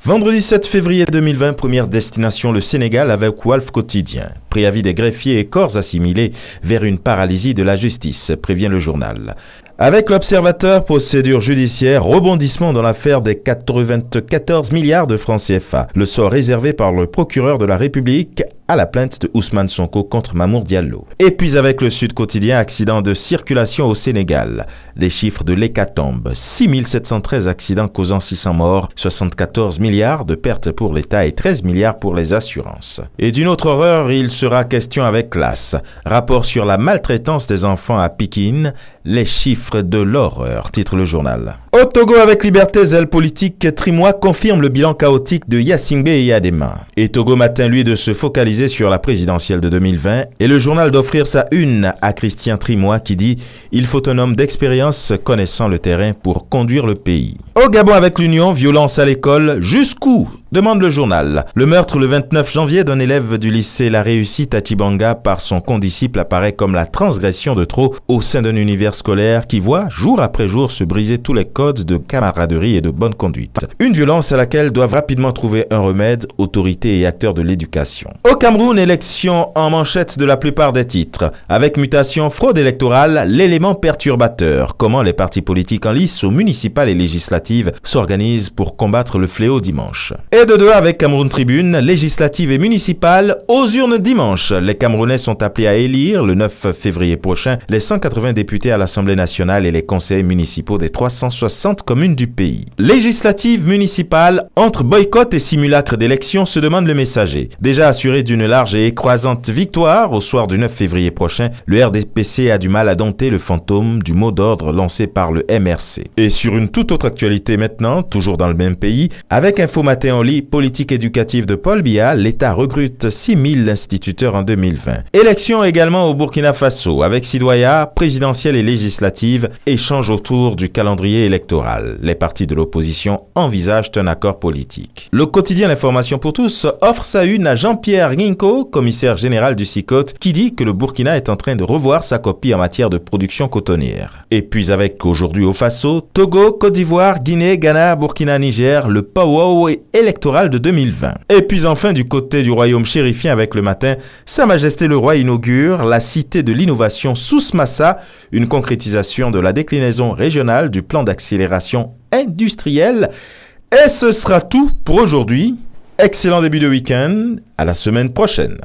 Vendredi 7 février 2020, première destination le Sénégal avec Walf Quotidien. Préavis des greffiers et corps assimilés vers une paralysie de la justice, prévient le journal. Avec l'Observateur, procédure judiciaire, rebondissement dans l'affaire des 94 milliards de francs CFA. Le sort réservé par le procureur de la République à la plainte de Ousmane Sonko contre Mamour Diallo. Et puis avec le Sud Quotidien, accident de circulation au Sénégal. Les chiffres de l'hécatombe. 6713 accidents causant 600 morts, 74 milliards de pertes pour l'État et 13 milliards pour les assurances. Et d'une autre horreur, il sera question avec classe. Rapport sur la maltraitance des enfants à Pikine, les chiffres de l'horreur, titre le journal. Au Togo avec liberté, zèle politique, Trimois confirme le bilan chaotique de Yassingbe et Yadema. Et Togo Matin, lui, de se focaliser sur la présidentielle de 2020 et le journal d'offrir sa une à Christian Trimois qui dit « Il faut un homme d'expérience connaissant le terrain pour conduire le pays ». Au Gabon avec l'Union, violence à l'école, jusqu'où ? Demande le journal. Le meurtre le 29 janvier d'un élève du lycée La Réussite à Tibanga par son condisciple apparaît comme la transgression de trop au sein d'un univers scolaire qui voit jour après jour se briser tous les codes de camaraderie et de bonne conduite. Une violence à laquelle doivent rapidement trouver un remède autorités et acteurs de l'éducation. Au Cameroun, élection en manchette de la plupart des titres. Avec mutation, fraude électorale, l'élément perturbateur. Comment les partis politiques en lice aux municipales et législatives s'organisent pour combattre le fléau dimanche. Et de deux avec Cameroun Tribune, législative et municipale aux urnes dimanche. Les Camerounais sont appelés à élire le 9 février prochain les 180 députés à l'Assemblée nationale et les conseillers municipaux des 360 communes du pays. Législative municipale, entre boycott et simulacre d'élection, se demande le messager. Déjà assuré d'une large et écrasante victoire au soir du 9 février prochain, le RDPC a du mal à dompter le fantôme du mot d'ordre lancé par le MRC. Et sur une toute autre actualité maintenant, toujours dans le même pays, avec Info Matin en lit, politique éducative de Paul Biya, l'État recrute 6000 instituteurs en 2020. Élection également au Burkina Faso, avec Sidoya, présidentielle et législative, échange autour du calendrier électoral. Les partis de l'opposition envisagent un accord politique. Le quotidien L'Information pour tous offre sa une à Jean-Pierre Guinco, commissaire général du SICOT, qui dit que le Burkina est en train de revoir sa copie en matière de production cotonnière. Et puis avec aujourd'hui au Faso, Togo, Côte d'Ivoire, Guinée, Ghana, Burkina, Niger, le powwow électoral de 2020. Et puis enfin du côté du royaume chérifien avec le matin, Sa Majesté le Roi inaugure la cité de l'innovation Sousmassa, une concrétisation de la déclinaison régionale du plan d'accélération industrielle. Et ce sera tout pour aujourd'hui. Excellent début de week-end, à la semaine prochaine.